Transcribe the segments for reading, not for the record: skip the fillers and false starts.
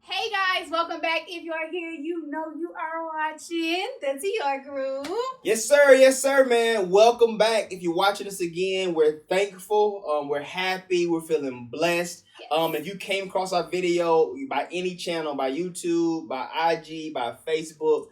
Hey guys, welcome back. If you are here, you know you are watching the Dior Group. Yes, sir, man. Welcome back. If you're watching us again, we're thankful. We're happy. We're feeling blessed. Yes. If you came across our video by any channel, by YouTube, by IG, by Facebook,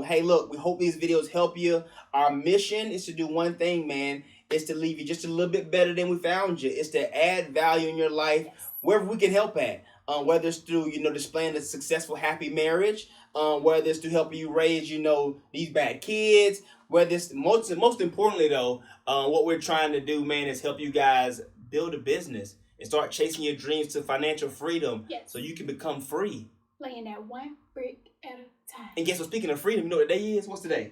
hey, look, we hope these videos help you. Our mission is to do one thing, man. Is to leave you just a little bit better than we found you. It's to add value in your life wherever we can help at. Whether it's through, displaying a successful, happy marriage, whether it's to help you raise, these bad kids, whether it's most importantly though, what we're trying to do, man, is help you guys build a business and start chasing your dreams to financial freedom, so you can become free. Laying that one brick at a time. And guess what? Speaking of freedom, you know what the day is? What's today?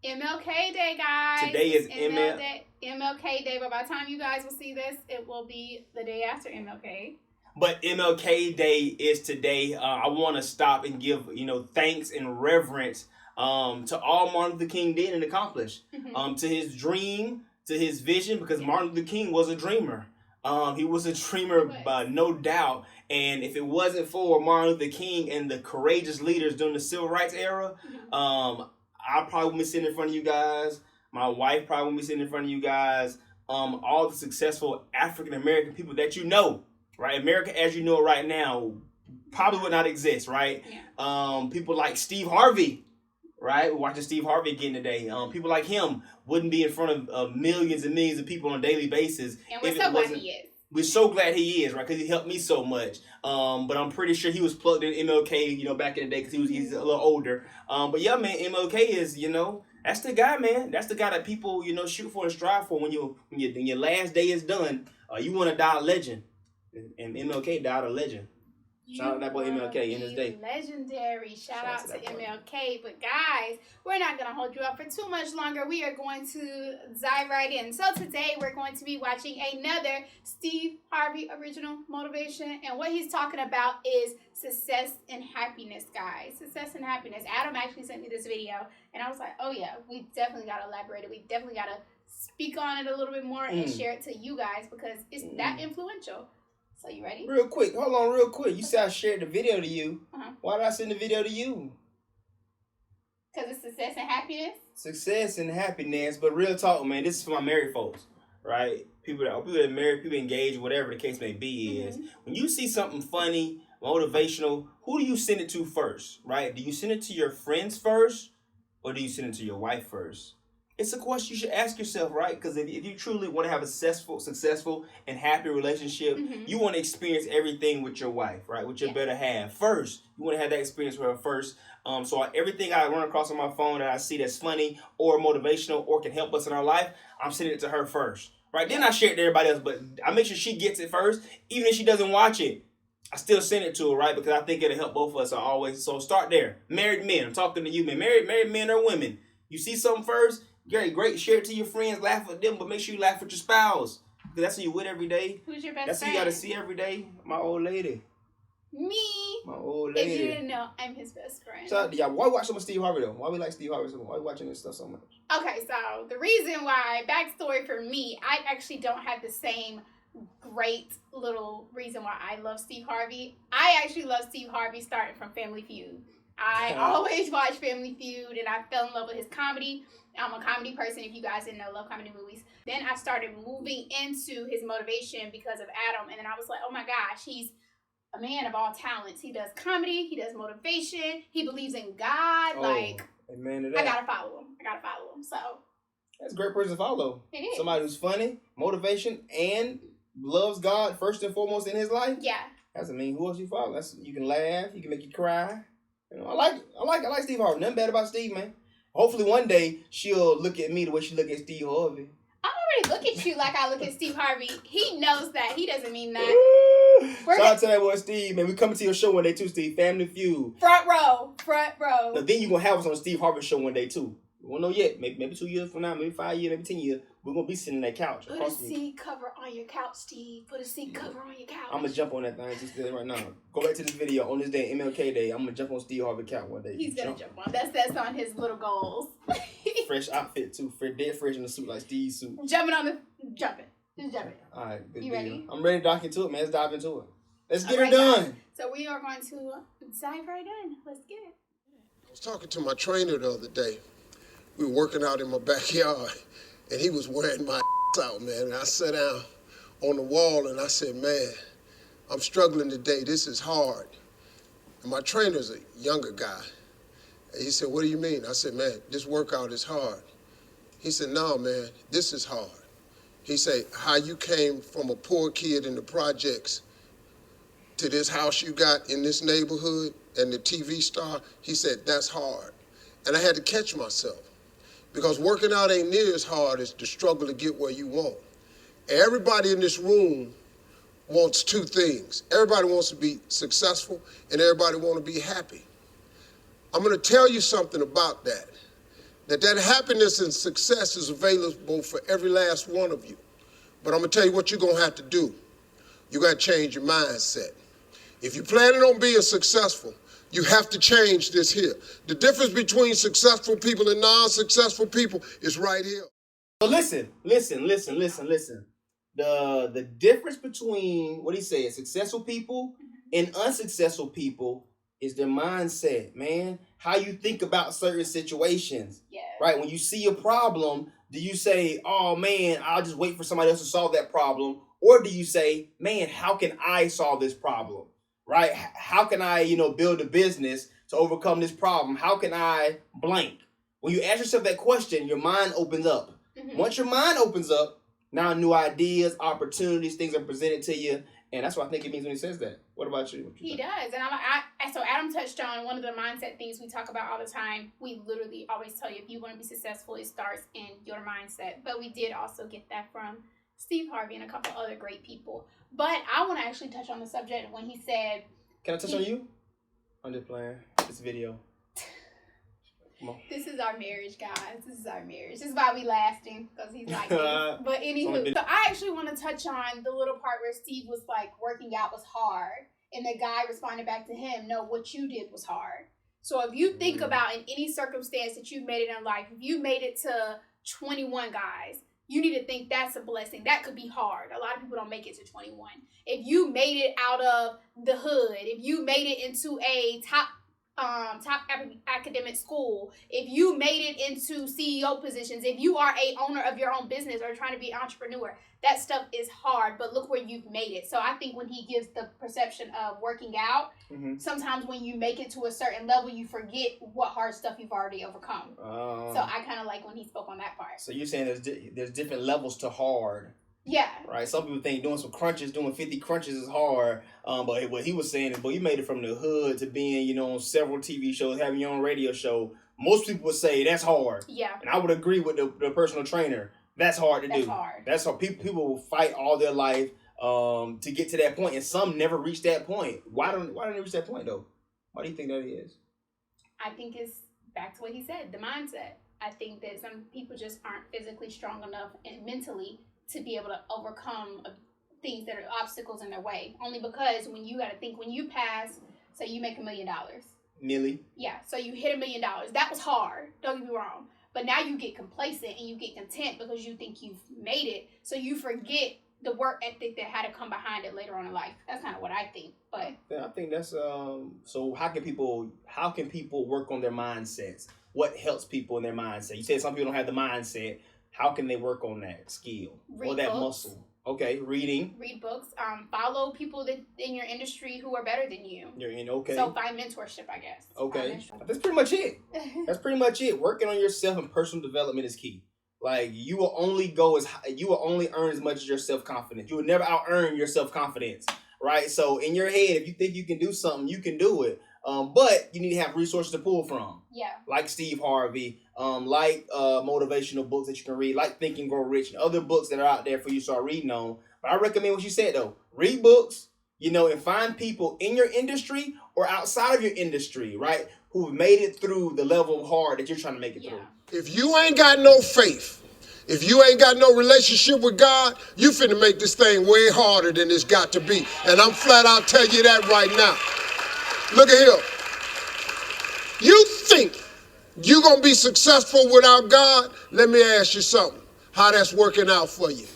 MLK Day, guys. Today is MLK Day, but by the time you guys will see this, it will be the day after MLK. But MLK Day is today. I want to stop and give, thanks and reverence to all Martin Luther King did and accomplished. To his dream, to his vision, because Martin Luther King was a dreamer. He was a dreamer, no doubt. And if it wasn't for Martin Luther King and the courageous leaders during the Civil Rights era, I probably wouldn't be sitting in front of you guys. My wife probably wouldn't be sitting in front of you guys. All the successful African-American people that you know. Right, America as you know it right now probably would not exist, right? Yeah. People like Steve Harvey, right? We're watching Steve Harvey again today. People like him wouldn't be in front of millions and millions of people on a daily basis. And we're so glad he is. We're so glad he is, right? Because he helped me so much. But I'm pretty sure he was plugged in MLK, back in the day because he's a little older. But yeah, man, MLK is, that's the guy, man. That's the guy that people, shoot for and strive for when your last day is done. You want to die a legend. And MLK died a legend. Shout out that boy MLK in his day. Legendary. Shout out to MLK. But guys, we're not going to hold you up for too much longer. We are going to dive right in. So today we're going to be watching another Steve Harvey original motivation. And what he's talking about is success and happiness, guys. Success and happiness. Adam actually sent me this video. And I was like, oh yeah, we definitely got to elaborate it. We definitely got to speak on it a little bit more and share it to you guys because it's that influential. So you ready? Real quick. Hold on real quick. You said I shared the video to you. Why did I send the video to you? Because it's success and happiness? Success and happiness. But real talk, man, this is for my married folks, right? People that are married, people engaged, whatever the case may be is. When you see something funny, motivational, who do you send it to first, right? Do you send it to your friends first? Or do you send it to your wife first? It's a question you should ask yourself, right? Because if you truly want to have a successful and happy relationship, you want to experience everything with your wife, right? With your better half first. You want to have that experience with her first. So everything I run across on my phone that I see that's funny or motivational or can help us in our life, I'm sending it to her first, right? Then I share it to everybody else, but I make sure she gets it first. Even if she doesn't watch it, I still send it to her, right? Because I think it'll help both of us always. So start there. Married men, I'm talking to you, man. Married men or women. You see something first, great. Share it to your friends. Laugh with them, but make sure you laugh with your spouse. Because that's who you with every day. Who's your best friend? That's who you got to see every day. My old lady. Me. My old lady. If you didn't know, I'm his best friend. So, yeah, why watch so much Steve Harvey, though? Why we like Steve Harvey so much? Why we watching this stuff so much? Okay, so the reason why, backstory for me, I actually don't have the same great little reason why I love Steve Harvey. I actually love Steve Harvey starting from Family Feud. I always watch Family Feud, and I fell in love with his comedy. I'm a comedy person, if you guys didn't know, love comedy movies. Then I started moving into his motivation because of Adam, and then I was like, oh my gosh, he's a man of all talents. He does comedy, he does motivation, he believes in God. Amen to that. I gotta follow him. So that's a great person to follow. It is. Somebody who's funny, motivation, and loves God first and foremost in his life. Yeah. That's who else you follow. You can laugh, you can make you cry. I like Steve Harvey. Nothing bad about Steve, man. Hopefully one day she'll look at me the way she look at Steve Harvey. I already look at you like I look at Steve Harvey. He knows that. He doesn't mean that. Shout out to that boy Steve, man. We coming to your show one day too, Steve. Family Feud. Front row. Now, then you gonna have us on the Steve Harvey show one day too. We don't know yet. Maybe 2 years from now, maybe 5 years, maybe 10 years. We're gonna be sitting on that couch. Put a seat cover on your couch, Steve. Put a seat cover on your couch. I'm gonna jump on that thing just right now. Go back to this video on this day, MLK Day. I'm gonna jump on Steve Harvey couch one day. He's gonna jump on. That's on his little goals. Fresh outfit too. Dead fresh in the suit like Steve's suit. Jumping. Just jumping. All right, good you deal. ready? I'm ready to dive into it, man. Let's dive into it. Let's get her done. So we are going to dive right in. Let's get it. I was talking to my trainer the other day. We were working out in my backyard, and he was wearing my out, man. And I sat down on the wall, and I said, man, I'm struggling today. This is hard. And my trainer's a younger guy. And he said, what do you mean? I said, man, this workout is hard. He said, no, man, this is hard. He said, how you came from a poor kid in the projects to this house you got in this neighborhood and the TV star, he said, that's hard. And I had to catch myself because working out ain't near as hard as the struggle to get where you want. Everybody in this room wants two things. Everybody wants to be successful and everybody wants to be happy. I'm going to tell you something about that. That happiness and success is available for every last one of you. But I'm going to tell you what you're going to have to do. You got to change your mindset. If you're planning on being successful, you have to change this here. The difference between successful people and non-successful people is right here. So listen. The difference between what he said, successful people and unsuccessful people is their mindset, man. How you think about certain situations. Yeah. Right? When you see a problem, do you say, oh man, I'll just wait for somebody else to solve that problem? Or do you say, man, how can I solve this problem? Right? How can I, build a business to overcome this problem? How can I blank? When you ask yourself that question, your mind opens up. Mm-hmm. Once your mind opens up, now new ideas, opportunities, things are presented to you. And that's what I think it means when he says that. What about you? He does. And so Adam touched on one of the mindset things we talk about all the time. We literally always tell you if you want to be successful, it starts in your mindset. But we did also get that from Steve Harvey and a couple other great people. But I want to actually touch on the subject when he said... Can I touch on you? I'm just playing this video. Come on. This is our marriage, guys. This is our marriage. This is why we lasting, because he's like this. But anywho, so I actually want to touch on the little part where Steve was like, working out was hard. And the guy responded back to him, no, what you did was hard. So if you think about in any circumstance that you've made it in life, if you made it to 21 guys, you need to think that's a blessing. That could be hard. A lot of people don't make it to 21. If you made it out of the hood, if you made it into a top academic school, if you made it into CEO positions, if you are a owner of your own business or trying to be an entrepreneur, that stuff is hard, but look where you've made it. So I think when he gives the perception of working out, sometimes when you make it to a certain level, you forget what hard stuff you've already overcome. So I kind of like when he spoke on that part. So you're saying there's different levels to hard. Yeah. Right. Some people think doing 50 crunches is hard. But what he was saying is, you made it from the hood to being, on several TV shows, having your own radio show. Most people would say that's hard. Yeah. And I would agree with the personal trainer. That's hard to do. That's hard. People will fight all their life to get to that point, and some never reach that point. Why don't they reach that point though? Why do you think that is? I think it's back to what he said, the mindset. I think that some people just aren't physically strong enough and mentally to be able to overcome things that are obstacles in their way. Only because when you pass, say you make $1 million. Nearly. Yeah, so you hit $1 million. That was hard. Don't get me wrong. But now you get complacent and you get content because you think you've made it. So you forget the work ethic that had to come behind it later on in life. That's kind of what I think. But yeah, I think that's so how can people work on their mindsets? What helps people in their mindset? You said some people don't have the mindset. How can they work on that skill or that muscle? Okay, reading. Read books. Follow people that in your industry who are better than you. Okay. So find mentorship, I guess. Okay. That's pretty much it. That's pretty much it. Working on yourself and personal development is key. Like you will only earn as much as your self-confidence. You will never out-earn your self-confidence. Right? So in your head, if you think you can do something, you can do it. But you need to have resources to pull from. Yeah. Like Steve Harvey, like motivational books that you can read, like Think and Grow Rich, and other books that are out there for you to start reading on. But I recommend what you said though. Read books, and find people in your industry or outside of your industry, right, who've made it through the level of hard that you're trying to make it through. If you ain't got no faith, if you ain't got no relationship with God, you finna make this thing way harder than it's got to be. And I'm flat out telling you that right now. Look at here. You think you're going to be successful without God? Let me ask you something. How that's working out for you.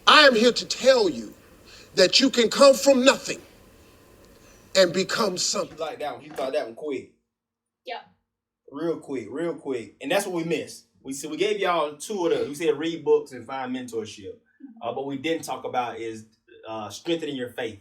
I am here to tell you that you can come from nothing and become something. You like that one. You thought that one quick. Yep. Real quick. And that's what we missed. We gave y'all two of those. We said read books and find mentorship. But we didn't talk about is strengthening your faith.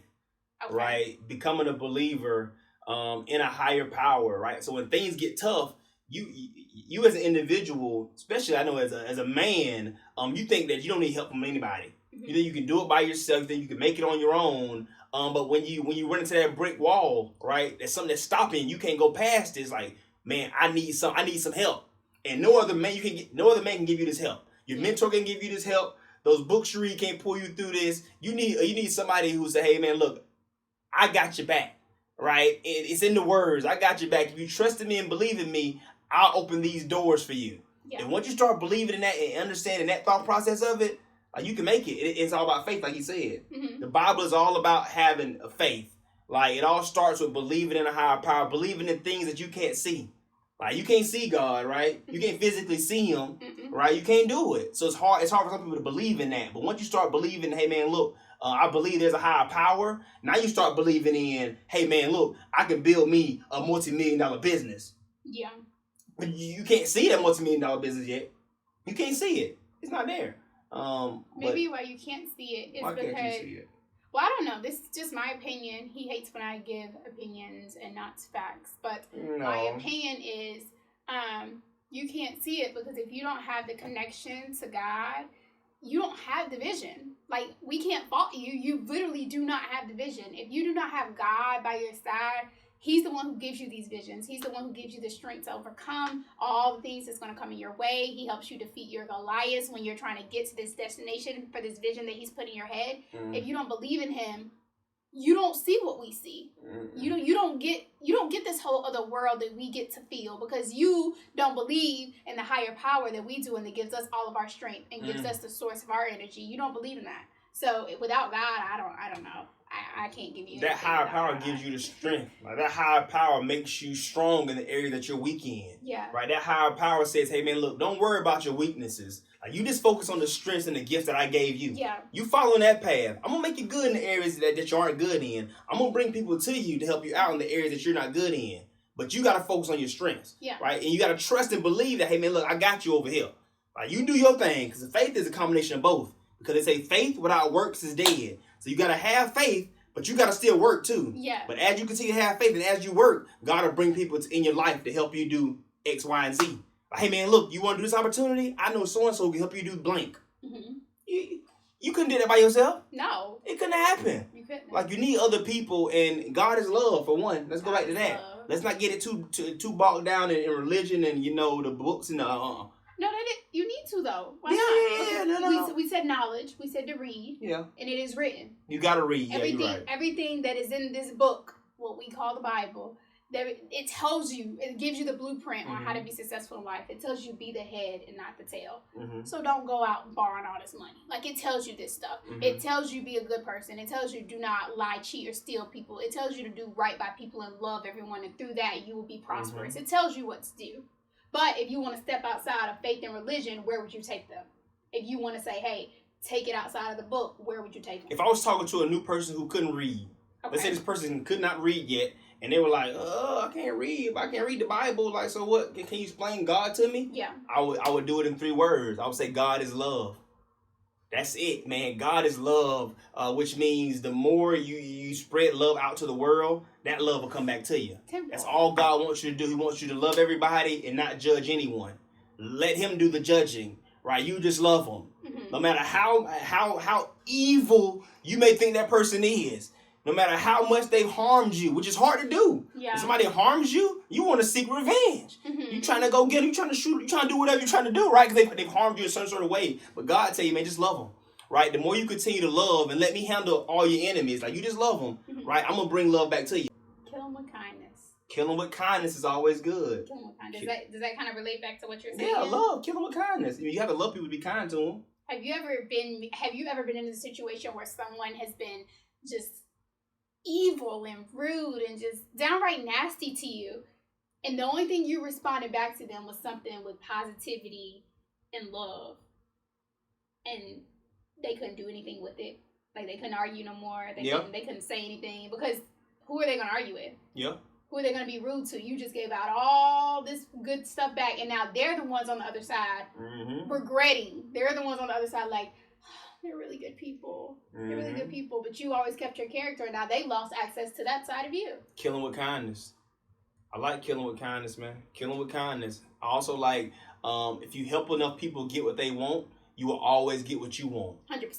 Okay. Right? Becoming a believer in a higher power, right? So when things get tough, you as an individual, especially I know as a man, you think that you don't need help from anybody. You think you can do it by yourself, you think you can make it on your own. But when you run into that brick wall, right, there's something that's stopping you can't go past. It's like, man, I need some help. And no other man can give you this help. Your mentor can give you this help. Those books you read can't pull you through this. You need somebody who say, hey man, look, I got your back. Right? It's in the words, I got your back. If you trust in me and believe in me, I'll open these doors for you. Yeah. And once you start believing in that and understanding that thought process of it, you can make it. It's all about faith, like he said. The Bible is all about having a faith. Like, it all starts with believing in a higher power, believing in things that you can't see. Like, you can't see God, right? You can't physically see him, right? You can't do it. So it's hard for some people to believe in that. But once you start believing, hey man, look, I believe there's a higher power. Now you start believing in, hey man, look, I can build me a multi-million-dollar business. Yeah. But you can't see that multi-million-dollar business yet. You can't see it. It's not there. Maybe why you can't see it is why because, can't you see it? Well, I don't know. This is just my opinion. He hates when I give opinions and not facts. But my opinion is you can't see it because if you don't have the connection to God, you don't have the vision. Like, we can't fault you. You literally do not have the vision. If you do not have God by your side, he's the one who gives you these visions. He's the one who gives you the strength to overcome all the things that's going to come in your way. He helps you defeat your Goliaths when you're trying to get to this destination for this vision that he's put in your head. If you don't believe in him, you don't see what we see. You don't get this whole other world that we get to feel because you don't believe in the higher power that we do and that gives us all of our strength and gives us the source of our energy. You don't believe in that. So without God, I don't know. I can't give you that higher power gives you the strength. Like, that higher power makes you strong in the area that you're weak in. Yeah. Right. That higher power says, hey man, look, don't worry about your weaknesses. Like, you just focus on the strengths and the gifts that I gave you. Yeah. You following that path. I'm gonna make you good in the areas that you aren't good in. I'm gonna bring people to you to help you out in the areas that you're not good in. But you gotta focus on your strengths. Yeah. Right. And you gotta trust and believe that, hey man, look, I got you over here. Like, you do your thing, because faith is a combination of both. Because they say faith without works is dead. So you got to have faith, but you got to still work too. Yeah. But as you continue to have faith and as you work, God will bring people in your life to help you do X, Y, and Z. Like, hey man, look, you want to do this opportunity? I know so-and-so can help you do blank. You couldn't do that by yourself. No. It couldn't happen. You couldn't. Like, you need other people, and God is love, for one. Let's go back to that. Love. Let's not get it too bogged down in religion and, the books and the... No, you need to, though. Why not? No. We said knowledge. We said to read. Yeah. And it is written. You got to read. Everything, you're right. Everything that is in this book, what we call the Bible, it tells you, it gives you the blueprint on how to be successful in life. It tells you be the head and not the tail. So don't go out and borrowing all this money. Like, it tells you this stuff. It tells you be a good person. It tells you do not lie, cheat, or steal people. It tells you to do right by people and love everyone. And through that, you will be prosperous. It tells you what to do. But if you want to step outside of faith and religion, where would you take them? If you want to say, hey, take it outside of the book, where would you take them? If I was talking to a new person who couldn't read, let's say this person could not read yet, and they were like, I can't read. If I can't read the Bible, like, so what? Can you explain God to me? Yeah. I would do it in 3 words. I would say God is love. That's it, man. God is love, which means the more you spread love out to the world, that love will come back to you. That's all God wants you to do. He wants you to love everybody and not judge anyone. Let him do the judging, right? You just love them. No matter how evil you may think that person is, no matter how much they've harmed you, which is hard to do. Yeah. If somebody harms you, you want to seek revenge. You trying to go get them, you trying to shoot, you trying to do whatever you're trying to do, right? Because they've harmed you in some sort of way. But God tell you, man, just love them, right? The more you continue to love and let me handle all your enemies, like, you just love them, right? I'm going to bring love back to you. Kill them with kindness. Kill them with kindness is always good. Kill them with kindness. Does that kind of relate back to what you're saying? Yeah, love. Kill them with kindness. You have to love people to be kind to them. Have you ever been in a situation where someone has been just evil and rude and just downright nasty to you, and the only thing you responded back to them was something with positivity and love, and they couldn't do anything with it? Like, they couldn't argue no more. Yep. They couldn't say anything because who are they going to argue with? Yep. Who are they going to be rude to? You just gave out all this good stuff back, and now they're the ones on the other side regretting. They're the ones on the other side like, oh, they're really good people. They're really good people, but you always kept your character, and now they lost access to that side of you. Killing with kindness. I like killing with kindness, man. Killing with kindness. I also like if you help enough people get what they want, you will always get what you want. 100%.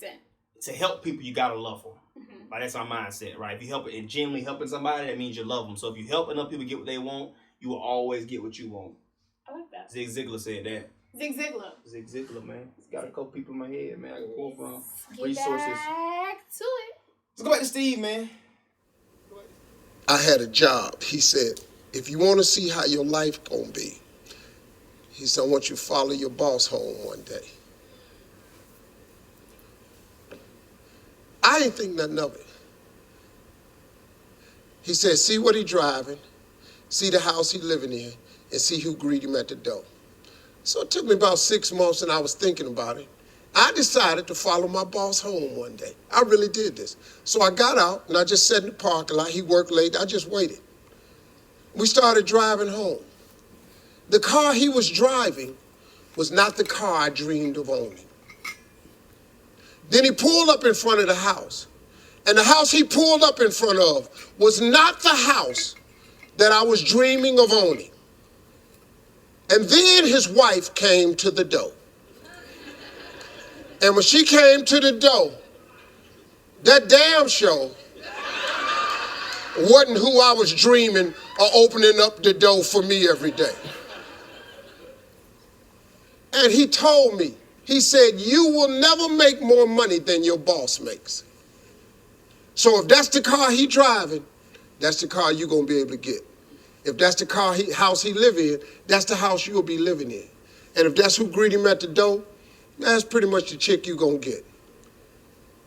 To help people, you gotta love them. Like, that's our mindset, right? If you help and genuinely helping somebody, that means you love them. So if you help enough people get what they want, you will always get what you want. I like that. Zig Ziglar said that. Zig Ziglar. Zig Ziglar, man. It's got a couple people in my head, man. I can pull from Get resources. back to it. Let's go back to Steve, man. I had a job. He said, if you want to see how your life gonna be, he said, I want you to follow your boss home one day. I didn't think nothing of it. He said, see what he driving, see the house he living in, and see who greet him at the door. So it took me about 6 months, and I was thinking about it. I decided to follow my boss home one day. I really did this. So I got out, and I just sat in the parking lot. He worked late. I just waited. We started driving home. The car he was driving was not the car I dreamed of owning. Then he pulled up in front of the house. And the house he pulled up in front of was not the house that I was dreaming of owning. And then his wife came to the door. And when she came to the door, that damn show wasn't who I was dreaming of opening up the door for me every day. And he told me, he said, you will never make more money than your boss makes. So if that's the car he driving, that's the car you're going to be able to get. If that's the house he live in, that's the house you'll be living in. And if that's who greet him at the door, that's pretty much the chick you're going to get.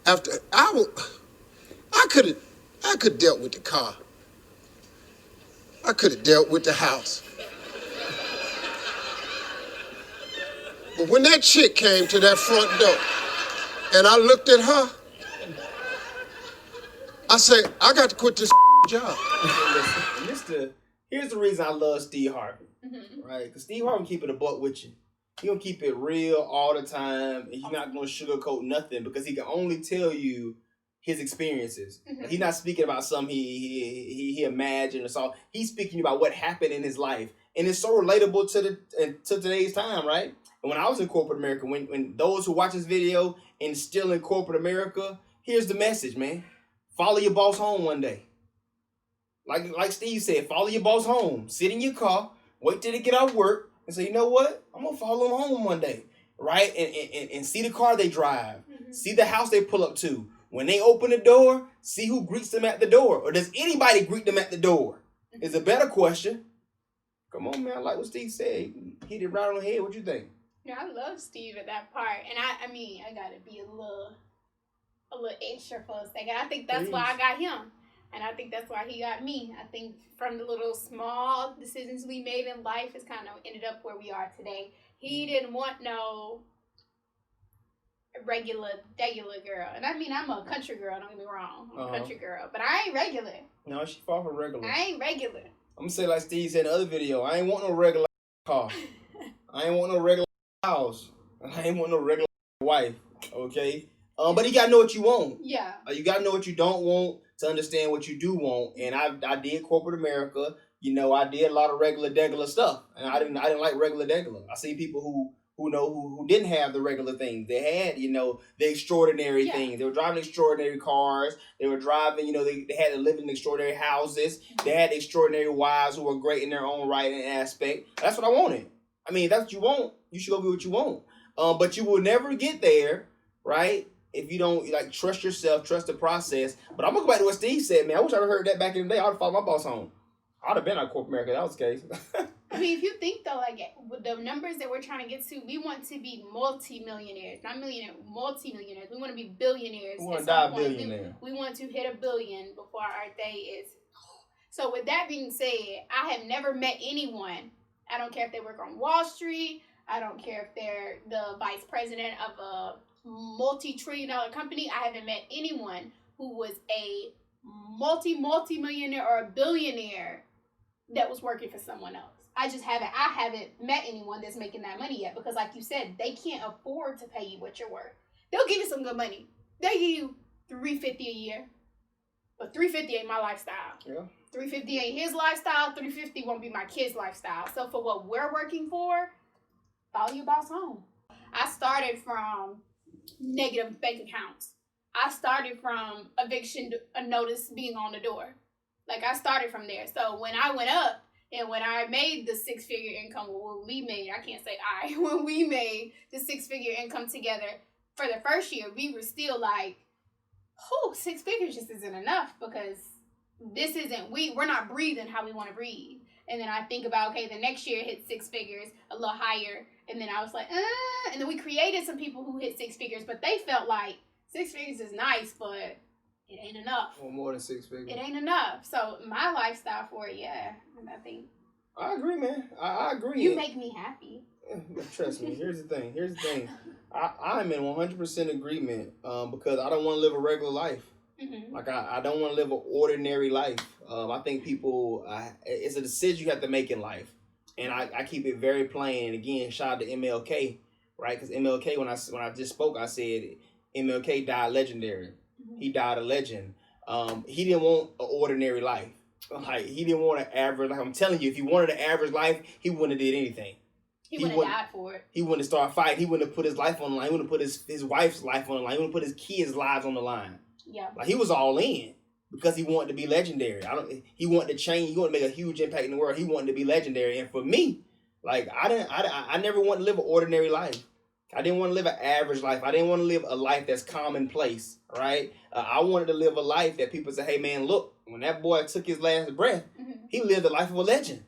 After I could have dealt with the car. I could have dealt with the house. But when that chick came to that front door and I looked at her, I said, I got to quit this job. Listen, here's the reason I love Steve Harvey, right? Because Steve Harvey keep it a buck with you. He gonna keep it real all the time, and he's not gonna sugarcoat nothing because he can only tell you his experiences. Like, he's not speaking about something he imagined or saw. He's speaking about what happened in his life, and it's so relatable to today's time, right? And when I was in corporate America, when those who watch this video and still in corporate America, here's the message, man. Follow your boss home one day. Like Steve said, follow your boss home. Sit in your car, wait till they get out of work, and say, you know what? I'm going to follow them home one day, right? And see the car they drive. See the house they pull up to. When they open the door, see who greets them at the door. Or does anybody greet them at the door? Is a better question. Come on, man. I like what Steve said. He hit it right on the head. What you think? Yeah, I love Steve at that part. And I mean, I got to be a little extra for a second. I think that's why I got him. And I think that's why he got me. I think from the little small decisions we made in life, it's kind of ended up where we are today. He didn't want no regular girl. And I mean, I'm a country girl, don't get me wrong. I'm a country girl. But I ain't regular. No, she far from regular. I ain't regular. I'm going to say like Steve said in the other video, I ain't want no regular car. I ain't want no regular house. I ain't want no regular wife. Okay? But you got to know what you want. Yeah. You got to know what you don't want to understand what you do want. And I did corporate America. You know, I did a lot of regular stuff. And I didn't like regular. I seen people who didn't have the regular things. They had, you know, the extraordinary things. They were driving extraordinary cars. They were driving, you know, they had to live in extraordinary houses. They had extraordinary wives who were great in their own right and aspect. That's what I wanted. I mean, if that's what you want, you should go get what you want. But you will never get there, right? If you don't like trust yourself, trust the process. But I'm gonna go back to what Steve said, man. I wish I heard that back in the day. I'd have followed my boss home. I'd have been out of corporate America. That was the case. I mean, if you think though, like with the numbers that we're trying to get to, we want to be multi-millionaires, not millionaire, multi-millionaires. We want to be billionaires. We want to die a billionaire. We want to hit 1 billion before our day is. So with that being said, I have never met anyone. I don't care if they work on Wall Street. I don't care if they're the vice president of a multi-trillion-dollar company, I haven't met anyone who was a multi-millionaire or a billionaire that was working for someone else. I haven't met anyone that's making that money yet, because like you said, they can't afford to pay you what you're worth. They'll give you some good money. They give you $350 a year. But $350 ain't my lifestyle. Yeah. $350 ain't his lifestyle. $350 won't be my kid's lifestyle. So for what we're working for, follow your boss home. I started from negative bank accounts. I started from eviction notice being on the door. Like, I started from there. So when I went up and when I made the six-figure income, when we made the six-figure income together for the first year, we were still like, 6 figures just isn't enough, because we're not breathing how we want to breathe. And then I think about, okay, the next year hit 6 figures, a little higher. And then I was like, and then we created some people who hit 6 figures, but they felt like 6 figures is nice, but it ain't enough. Or more than 6 figures. It ain't enough. So my lifestyle for it, yeah, I think. I agree, man. I agree. You make me happy. Trust me. Here's the thing. I'm in 100% agreement because I don't want to live a regular life. Mm-hmm. Like, I don't want to live an ordinary life. I think people, it's a decision you have to make in life. And I keep it very plain. And again, shout out to MLK, right? Because MLK, when I just spoke, I said MLK died legendary. Mm-hmm. He died a legend. He didn't want an ordinary life. Like, he didn't want an average. Like, I'm telling you, if he wanted an average life, he wouldn't have did anything. He wouldn't have died for it. He wouldn't have started fighting. He wouldn't have put his life on the line. He wouldn't have put his wife's life on the line. He wouldn't have put his kids' lives on the line. Yeah. Like, he was all in because he wanted to be legendary. He wanted to change. He wanted to make a huge impact in the world. He wanted to be legendary. And for me, like, I never wanted to live an ordinary life. I didn't want to live an average life. I didn't want to live a life that's commonplace, right? I wanted to live a life that people say, hey, man, look, when that boy took his last breath, mm-hmm. he lived the life of a legend.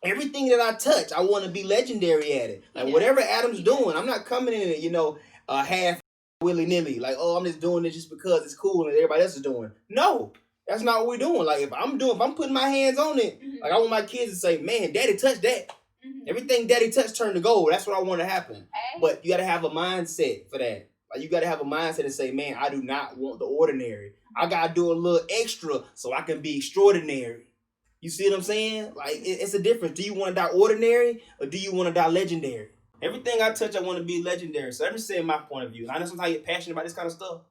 Everything that I touch, I want to be legendary at it. Like, whatever Adam's doing, I'm not coming in, half willy-nilly. Like, I'm just doing this just because it's cool and everybody else is doing. No, that's not what we're doing. Like, if I'm putting my hands on it, mm-hmm. like, I want my kids to say, man, daddy touched that. Mm-hmm. Everything daddy touched turned to gold. That's what I want to happen. Okay. But you got to have a mindset for that. Like, you got to have a mindset and say, man, I do not want the ordinary. I got to do a little extra so I can be extraordinary. You see what I'm saying? Like, it's a difference. Do you want to die ordinary or do you want to die legendary? Everything I touch, I want to be legendary. So I'm just saying my point of view. I know sometimes I get passionate about this kind of stuff.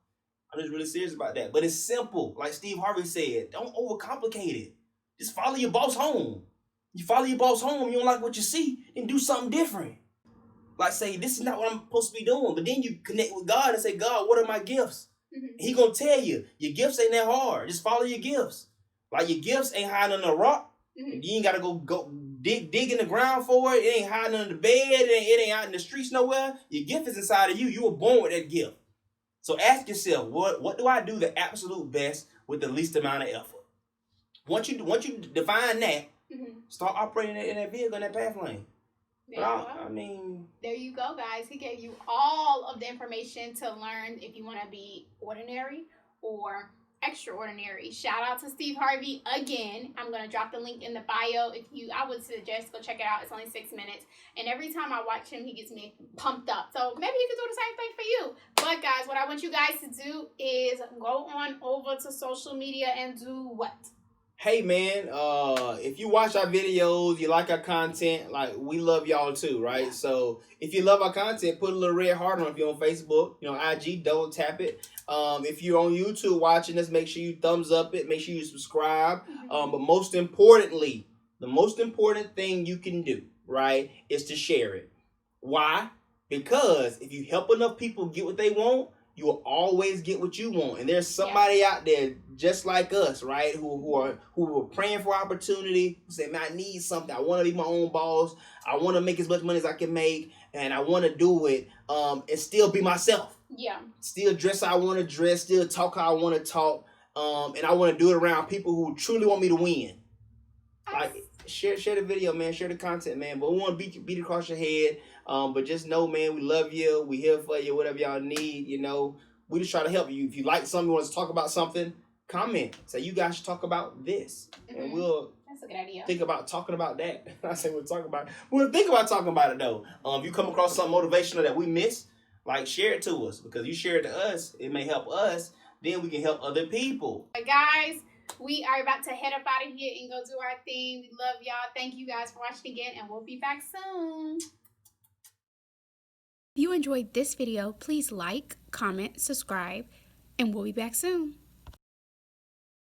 I'm just really serious about that. But it's simple. Like Steve Harvey said, don't overcomplicate it. Just follow your boss home. You follow your boss home, you don't like what you see, then do something different. Like, say, this is not what I'm supposed to be doing. But then you connect with God and say, God, what are my gifts? Mm-hmm. He going to tell you, your gifts ain't that hard. Just follow your gifts. Like, your gifts ain't hiding under a rock. Mm-hmm. You ain't got to go dig in the ground for it. It ain't hiding under the bed. It ain't out in the streets nowhere. Your gift is inside of you. You were born with that gift. So ask yourself, what do I do the absolute best with the least amount of effort? Once you define that, mm-hmm. start operating in that vehicle, in that path lane. There you go, guys. He gave you all of the information to learn if you want to be ordinary or extraordinary. Shout out to Steve Harvey again. I'm going to drop the link in the bio. I would suggest go check it out. It's only 6 minutes. And every time I watch him, he gets me pumped up. So maybe he can do the same thing for you. But guys, what I want you guys to do is go on over to social media and do what? Hey man, if you watch our videos, you like our content, like, we love y'all too, right? Yeah. So if you love our content, put a little red heart on. If you're on Facebook, IG, double tap it. If you're on YouTube watching us, make sure you thumbs up it, make sure you subscribe. Mm-hmm. But most importantly, the most important thing you can do, right, is to share it. Why? Because if you help enough people get what they want, you will always get what you want. And there's somebody out there just like us, right? Who are praying for opportunity, who say, man, I need something. I want to be my own boss. I want to make as much money as I can make. And I want to do it and still be myself. Yeah. Still dress how I want to dress. Still talk how I want to talk. And I want to do it around people who truly want me to win. Like, share the video, man. Share the content, man. But we want to beat across your head. But just know, man, we love you. We here for you. Whatever y'all need, we just try to help you. If you like something, you want us to talk about something, comment. Say, you guys should talk about this. Mm-hmm. And that's a good idea. Think about talking about that. I say we'll talk about it. We'll think about talking about it, though. If you come across something motivational that we miss, Like, share it to us, because you share it to us, it may help us. Then we can help other people. Guys, we are about to head up out of here and go do our thing. We love y'all. Thank you guys for watching again, and we'll be back soon. If you enjoyed this video, please like, comment, subscribe, and we'll be back soon.